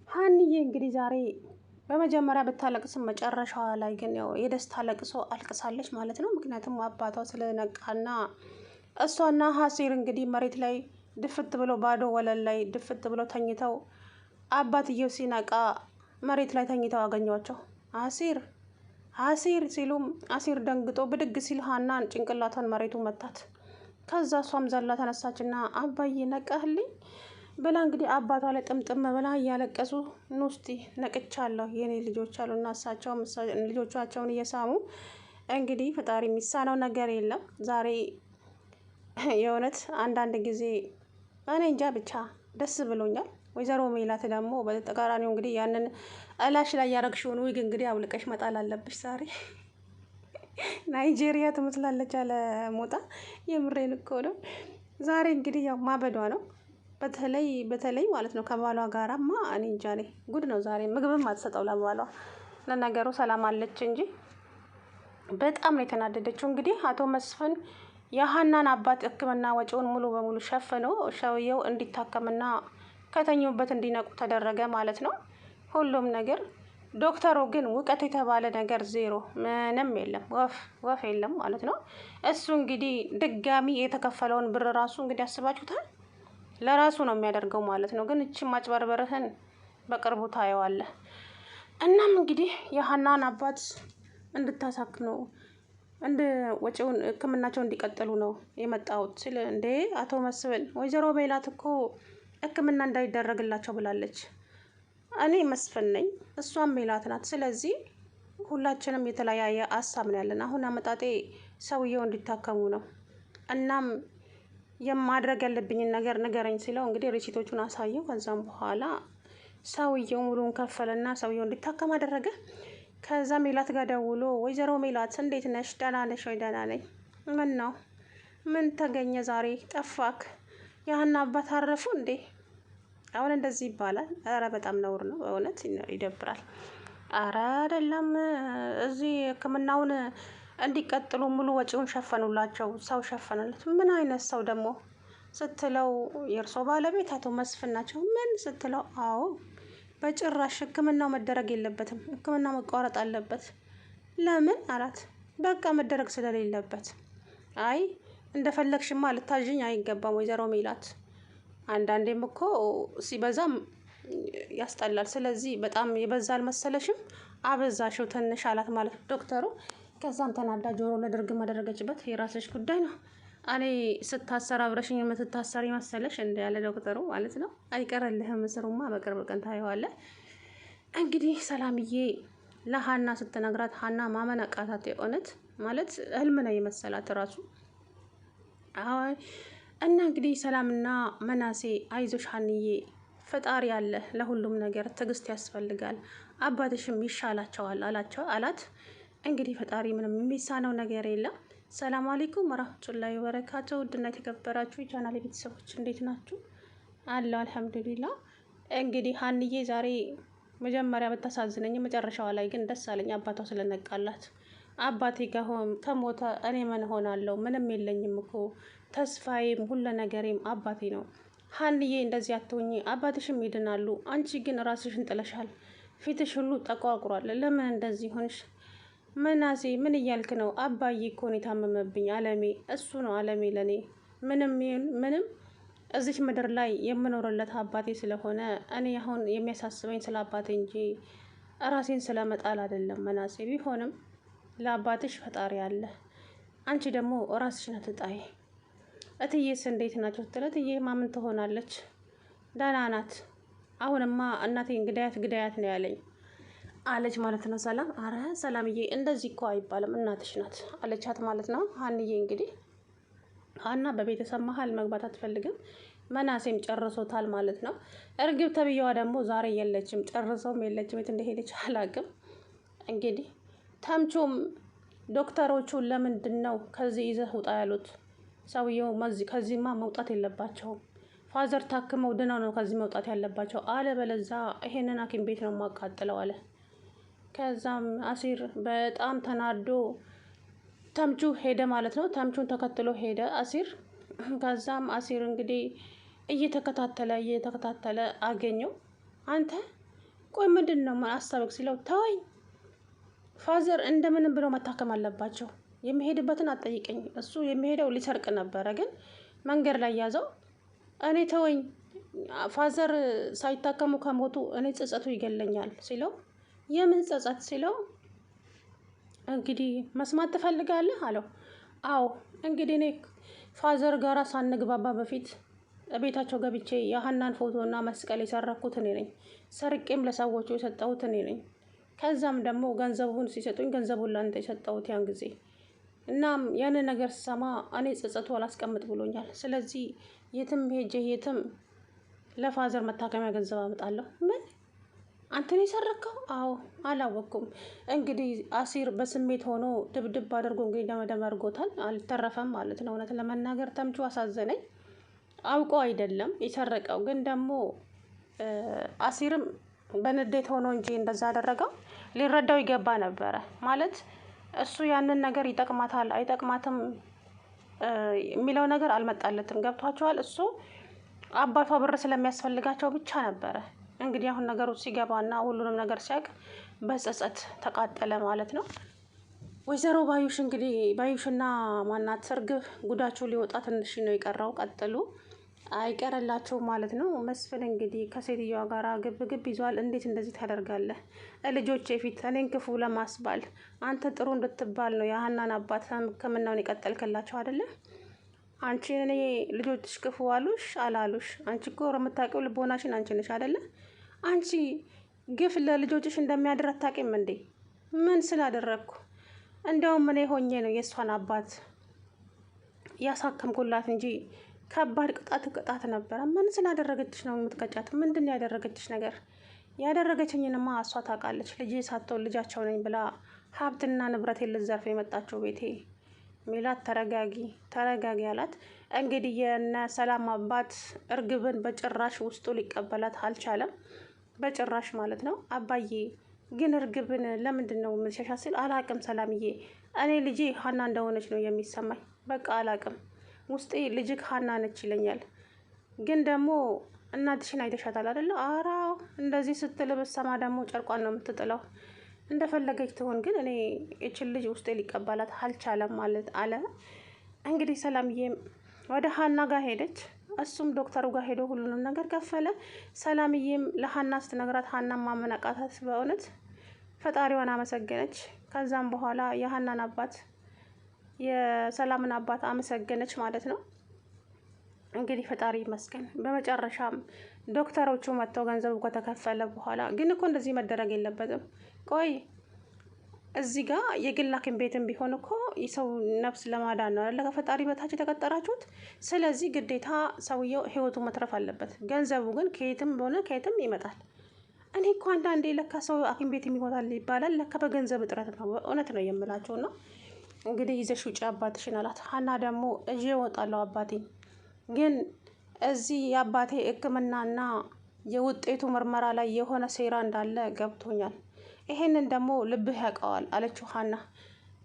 ሀንዬ እንግዲህ ዛሬ በመጀመሪያ ብታለቅስም መጨረሻዋ ላይ ግን ያው የደስታ ለቅሶ አልቅሳለች ማለት ነው። ምክንያቱም አባቷ ስለነቃና እሷና ሀሲር እንግዲህ መሬት ላይ ድፍት ብሎ ባዶ ወለል ላይ ድፍት ብሎ ተኝተው አባትየው ሲነቃ መሬት ላይ ተኝተው አገኟቸው። አሲር አሲር ሲሉም አሲር ደንግጦ ብድግ ሲል ሀናን ጭንቅላቷን መሬቱ መታት። ከዛ እሷም ዘላ ተነሳችና አባዬ ነቃህልኝ ብላ እንግዲህ አባቷ ላይ ጥምጥም ብላ እያለቀሱ ኑስቲ ነቅቻለሁ የኔ ልጆች አሉና እሳቸውም ልጆቻቸውን እየሳሙ እንግዲህ ፈጣሪ የሚሳነው ነገር የለም። ዛሬ የእውነት አንዳንድ ጊዜ እኔ እንጃ ብቻ ደስ ብሎኛል። ወይዘሮ ሜላት ደግሞ በተቃራኒው እንግዲህ ያንን እላሽ ላይ ያረግሽውን ዊግ እንግዲህ አውልቀሽ መጣል አለብሽ ዛሬ ናይጄሪያ ትመስላለች አለ ሞጣ። የምሬን እኮ ነው። ዛሬ እንግዲህ ያው ማበዷ ነው። በተለይ ማለት ነው ከባሏ ጋራማ እኔ እንጃ እኔ ጉድ ነው። ዛሬ ምግብም አትሰጠው ለባሏ። ለነገሩ ሰላም አለች እንጂ በጣም ነው የተናደደችው። እንግዲህ አቶ መስፍን የሀናን አባት ሕክምና ወጪውን ሙሉ በሙሉ ሸፍነው ሰውየው እንዲታከምና ከተኙበት እንዲነቁ ተደረገ ማለት ነው። ሁሉም ነገር ዶክተሩ ግን ውቀት የተባለ ነገር ዜሮ፣ ምንም የለም፣ ወፍ የለም ማለት ነው። እሱ እንግዲህ ድጋሚ የተከፈለውን ብር ራሱ እንግዲህ አስባችሁታል ለራሱ ነው የሚያደርገው ማለት ነው። ግን እቺ ማጭበርበርህን በቅርቡ ታየዋለህ። እናም እንግዲህ የሀናን አባት እንድታሳክመው እንደ ወጪውን ህክምናቸው እንዲቀጥሉ ነው የመጣሁት ስል እንዴ አቶ መስፍን ወይዘሮ ሜላት እኮ ህክምና እንዳይደረግላቸው ብላለች። እኔ መስፍን ነኝ፣ እሷም ሜላት ናት። ስለዚህ ሁላችንም የተለያየ ሀሳብ ነው ያለን። አሁን አመጣጤ ሰውየው እንዲታከሙ ነው። እናም የማድረግ ያለብኝን ነገር ንገረኝ ሲለው እንግዲህ ሪሲቶቹን አሳየው። ከዛም በኋላ ሰውየው ሙሉን ከፈለና ሰውየው እንዲታከም አደረገ። ከዛ ሜላት ጋር ደውሎ ወይዘሮ ሜላት እንዴት ነሽ? ደህና ነሽ ወይ? ደህና ነኝ። ምን ነው ምን ተገኘ ዛሬ ጠፋክ? ያህና አባት አረፉ እንዴ? አሁን እንደዚህ ይባላል? ኧረ በጣም ነውር ነው በእውነት ይደብራል። ኧረ አይደለም፣ እዚህ ህክምናውን እንዲቀጥሉ ሙሉ ወጪውን ሸፈኑላቸው። ሰው ሸፈነለት። ምን አይነት ሰው ደግሞ ስትለው የእርሶ ባለቤት አቶ መስፍን ናቸው። ምን ስትለው አዎ በጭራሽ ህክምናው መደረግ የለበትም፣ ህክምናው መቋረጥ አለበት። ለምን አላት። በቃ መደረግ ስለሌለበት። አይ እንደፈለግሽማ ልታዥኝ አይገባም ወይዘሮ ሜላት፣ አንዳንዴም እኮ ሲበዛም ያስጠላል። ስለዚህ በጣም የበዛ አልመሰለሽም? አበዛሽው ትንሽ አላት ማለት ዶክተሩ። ከዛም ተናዳ ጆሮ ለድርግም አደረገችበት። የራስሽ ጉዳይ ነው፣ እኔ ስታሰር አብረሽኝ የምትታሰሪ መሰለሽ እንደ ያለ ዶክተሩ ማለት ነው። አይቀርልህም፣ እስሩማ በቅርብ ቀን ታየዋለህ። እንግዲህ ሰላምዬ ለሀና ስትነግራት ሀና ማመን አቃታት። የእውነት ማለት ህልም ነው የመሰላት ራሱ። እና እንግዲህ ሰላምና መናሴ አይዞሽ ሀንዬ ፈጣሪ አለ ለሁሉም ነገር፣ ትዕግስት ያስፈልጋል፣ አባትሽም ይሻላቸዋል አላት። እንግዲህ ፈጣሪ ምንም የሚሳነው ነገር የለም። ሰላም አለይኩም ወራህመቱላሂ ወበረካቱ። ውድና የተከበራችሁ የቻናሌ ቤተሰቦች እንዴት ናችሁ? አለሁ አልሐምዱሊላ። እንግዲህ ሀንዬ ዛሬ መጀመሪያ ብታሳዝነኝ መጨረሻዋ ላይ ግን ደስ አለኝ፣ አባቷ ስለነቃላት። አባቴ ከሞተ እኔ ምን ሆናለሁ? ምንም የለኝም እኮ ተስፋዬም ሁለ ነገሬም አባቴ ነው። ሀንዬ እንደዚህ አትሆኚ፣ አባትሽም ይድናሉ። አንቺ ግን ራስሽን ጥለሻል፣ ፊትሽ ሁሉ ተቋቁሯል። ለምን እንደዚህ ሆንሽ? መናሴ ምን እያልክ ነው? አባዬ እኮ ነው የታመመብኝ፣ አለሜ እሱ ነው አለሜ ለኔ። ምንም እዚች ምድር ላይ የምኖርለት አባቴ ስለሆነ እኔ አሁን የሚያሳስበኝ ስለ አባቴ እንጂ ራሴን ስለመጣል አይደለም። መናሴ ቢሆንም ለአባትሽ ፈጣሪ አለ፣ አንቺ ደግሞ ራስሽን አትጣይ። እትዬስ እንዴት ናቸው ስትል እትዬማ ምን ትሆናለች? ደህና ናት። አሁንማ እናቴን ግዳያት ነው ያለኝ አለች ማለት ነው ሰላም። አረ ሰላምዬ እንደዚህ እኮ አይባልም፣ እናትሽ ናት አለቻት ማለት ነው። ሀንዬ እንግዲህ ሀና በቤተሰብ መሀል መግባት አትፈልግም። መናሴም ጨርሶታል ማለት ነው። እርግብ ተብዬዋ ደግሞ ዛሬ የለችም፣ ጨርሰውም የለችም። የት እንደሄደች አላውቅም። እንግዲህ ተምቹም ዶክተሮቹ ለምንድን ነው ከዚህ ይዘህ ውጣ ያሉት? ሰውየው ከዚህማ መውጣት የለባቸውም፣ ፋዘር ታክመው ድነው ነው ከዚህ መውጣት ያለባቸው፣ አለበለዛ ይሄንን ሐኪም ቤት ነው የማቃጥለው አለ። ከዛም አሲር በጣም ተናዶ ተምቹ ሄደ ማለት ነው። ተምቹን ተከትሎ ሄደ አሲር። ከዛም አሲር እንግዲህ እየተከታተለ አገኘው። አንተ ቆይ ምንድን ነው አሳበቅ ሲለው ተወኝ፣ ፋዘር እንደምንም ብለው መታከም አለባቸው። የሚሄድበትን አትጠይቀኝ። እሱ የሚሄደው ሊሰርቅ ነበረ፣ ግን መንገድ ላይ ያዘው። እኔ ተወኝ፣ ፋዘር ሳይታከሙ ከሞቱ እኔ ጸጸቱ ይገለኛል ሲለው፣ የምን ጸጸት ሲለው፣ እንግዲህ መስማት ትፈልጋለህ አለው። አዎ እንግዲህ እኔ ፋዘር ጋራ ሳንግባባ በፊት ቤታቸው ገብቼ የሀናን ፎቶና መስቀል የሰረኩት እኔ ነኝ። ሰርቄም ለሰዎቹ የሰጠሁት እኔ ነኝ። ከዛም ደግሞ ገንዘቡን ሲሰጡኝ ገንዘቡን ላንተ የሰጠሁት ያን ጊዜ። እናም ያንን ነገር ስሰማ እኔ ጸጸቱ አላስቀምጥ ብሎኛል። ስለዚህ የትም ሄጄ የትም ለፋዘር መታከሚያ ገንዘብ አመጣለሁ። ምን አንተን የሰረከው? አዎ አላወቅኩም። እንግዲህ አሲር በስሜት ሆኖ ድብድብ አድርጎ እንግዲህ ደመደም አድርጎታል። አልተረፈም ማለት ነው። እውነት ለመናገር ተምቹ አሳዘነኝ። አውቆ አይደለም የሰረቀው፣ ግን ደግሞ አሲርም በንዴት ሆኖ እንጂ እንደዛ አደረገው ሊረዳው ይገባ ነበረ። ማለት እሱ ያንን ነገር ይጠቅማታል አይጠቅማትም የሚለው ነገር አልመጣለትም። ገብቷቸዋል። እሱ አባቷ ብር ስለሚያስፈልጋቸው ብቻ ነበረ። እንግዲህ አሁን ነገሮች ሲገባና ሁሉንም ነገር ሲያውቅ በጸጸት ተቃጠለ ማለት ነው። ወይዘሮ ባዩሽ እንግዲህ ባዩሽና ማናት እርግብ ጉዳቸው ሊወጣ ትንሽ ነው የቀረው። ቀጥሉ አይቀርላቸውም ማለት ነው። መስፍን እንግዲህ ከሴትዮዋ ጋር ግብ ግብ ይዟል። እንዴት እንደዚህ ታደርጋለህ? ልጆቼ ፊት እኔን ክፉ ለማስባል አንተ ጥሩ እንድትባል ነው የሀናን አባት ሕክምናውን የቀጠልክላቸው አይደለ? አንቺ እኔ ልጆችሽ ክፉ አሉሽ አላሉሽ? አንቺ እኮ የምታውቂው ልቦናሽን አንቺ ነሽ አይደለ? አንቺ ግፍ ለልጆችሽ እንደሚያድር አታውቂም እንዴ? ምን ስላደረግኩ? እንደውም እኔ ሆኜ ነው የእሷን አባት ያሳከምኩላት እንጂ ከባድ ቅጣት ነበረ። ምን ስላደረገችሽ ነው የምትቀጫት? ምንድን ነው ያደረገችሽ ነገር? ያደረገችኝንማ እሷ ታውቃለች። ልጄ ሳትሆን ልጃቸው ነኝ ብላ ሀብትና ንብረት ልትዘርፍ የመጣችው ቤቴ። ሜላት ተረጋጊ አላት። እንግዲህ የነ ሰላም አባት እርግብን በጭራሽ ውስጡ ሊቀበላት አልቻለም። በጭራሽ ማለት ነው። አባዬ ግን እርግብን ለምንድን ነው የምትሸሻ ሲል፣ አላቅም ሰላምዬ፣ እኔ ልጄ ሀና እንደሆነች ነው የሚሰማኝ። በቃ አላቅም፣ ውስጤ ልጅክ ሀና ነች ይለኛል። ግን ደግሞ እናትሽን አይተሻታል አይደለ? አራው እንደዚህ ስትል ብትሰማ ደግሞ ጨርቋን ነው የምትጥለው። እንደፈለገች ትሆን፣ ግን እኔ ይችን ልጅ ውስጤ ሊቀበላት አልቻለም ማለት አለ። እንግዲህ ሰላምዬም ወደ ሀና ጋር ሄደች። እሱም ዶክተሩ ጋር ሄዶ ሁሉንም ነገር ከፈለ። ሰላምዬም ለሀና ስትነግራት ሀና ማመናቃታት በእውነት ፈጣሪዋን አመሰገነች። ከዛም በኋላ የሀናን አባት የሰላምን አባት አመሰገነች ማለት ነው። እንግዲህ ፈጣሪ ይመስገን። በመጨረሻም ዶክተሮቹ መጥተው ገንዘቡ ከተከፈለ በኋላ ግን እኮ እንደዚህ መደረግ የለበትም። ቆይ እዚህ ጋር የግል ሐኪም ቤትም ቢሆን እኮ የሰው ነፍስ ለማዳን ነው አይደለ ከፈጣሪ በታች የተቀጠራችሁት። ስለዚህ ግዴታ ሰውየው ህይወቱ መትረፍ አለበት። ገንዘቡ ግን ከየትም ሆነ ከየትም ይመጣል። እኔ እኮ አንዳንዴ ለካ ሰው ሐኪም ቤት ይሞታል ይባላል፣ ለካ በገንዘብ እጥረት ነው። እውነት ነው የምላቸው ነው። እንግዲህ ይዘሽ ውጪ አባትሽን አላት። ሀና ደግሞ እዤ እወጣለሁ አባቴ፣ ግን እዚህ የአባቴ ሕክምናና የውጤቱ ምርመራ ላይ የሆነ ሴራ እንዳለ ገብቶኛል። ይሄንን ደግሞ ልብህ ያውቀዋል አለችው ሀና።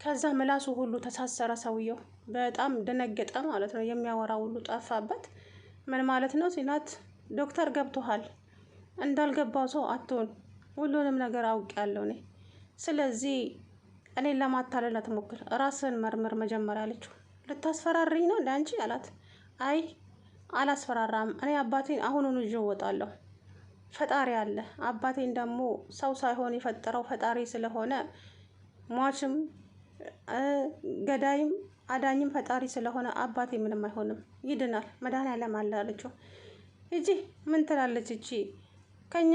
ከዛ ምላሱ ሁሉ ተሳሰረ። ሰውየው በጣም ደነገጠ ማለት ነው። የሚያወራ ሁሉ ጠፋበት። ምን ማለት ነው ሲላት፣ ዶክተር ገብቶሃል፣ እንዳልገባው ሰው አትሆን፣ ሁሉንም ነገር አውቄያለሁ እኔ። ስለዚህ እኔን ለማታለል አትሞክር፣ ራስን መርምር መጀመሪያ አለችው። ልታስፈራሪኝ ነው እንደ አንቺ አላት። አይ አላስፈራራም፣ እኔ አባቴን አሁኑኑ ይዤ እወጣለሁ። ፈጣሪ አለ። አባቴን ደግሞ ሰው ሳይሆን የፈጠረው ፈጣሪ ስለሆነ ሟችም ገዳይም አዳኝም ፈጣሪ ስለሆነ አባቴ ምንም አይሆንም፣ ይድናል፣ መድኃኒዓለም አለ አለችው። እጂ ምን ትላለች እቺ? ከኛ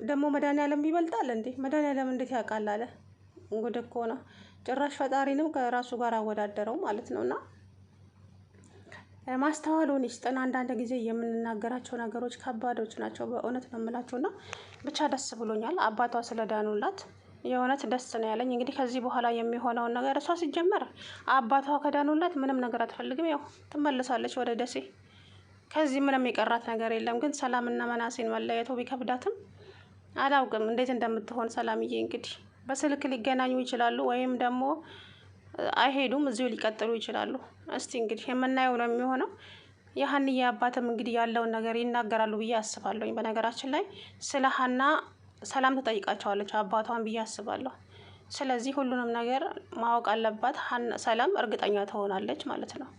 ደግሞ መድኃኒዓለም ይበልጣል እንዴ? መድኃኒዓለም እንዴት ያውቃል አለ። እንግዲህ እኮ ነው ጭራሽ ፈጣሪንም ከራሱ ጋር አወዳደረው ማለት ነውና ማስተዋሉን ይስጠን። አንዳንድ ጊዜ የምንናገራቸው ነገሮች ከባዶች ናቸው። በእውነት ነው የምላቸውና ብቻ ደስ ብሎኛል አባቷ ስለዳኑላት። የእውነት ደስ ነው ያለኝ። እንግዲህ ከዚህ በኋላ የሚሆነውን ነገር እሷ ሲጀመር አባቷ ከዳኑላት ምንም ነገር አትፈልግም። ያው ትመለሳለች ወደ ደሴ። ከዚህ ምንም የቀራት ነገር የለም። ግን ሰላምና መናሴን መለየቱ ቢከብዳትም አላውቅም እንዴት እንደምትሆን ሰላምዬ። እንግዲህ በስልክ ሊገናኙ ይችላሉ፣ ወይም ደግሞ አይሄዱም፣ እዚሁ ሊቀጥሉ ይችላሉ። እስቲ እንግዲህ የምናየው ነው የሚሆነው። የሀንዬ አባትም እንግዲህ ያለውን ነገር ይናገራሉ ብዬ አስባለሁኝ። በነገራችን ላይ ስለ ሀና ሰላም ትጠይቃቸዋለች አባቷን ብዬ አስባለሁ። ስለዚህ ሁሉንም ነገር ማወቅ አለባት። ሰላም እርግጠኛ ትሆናለች ማለት ነው።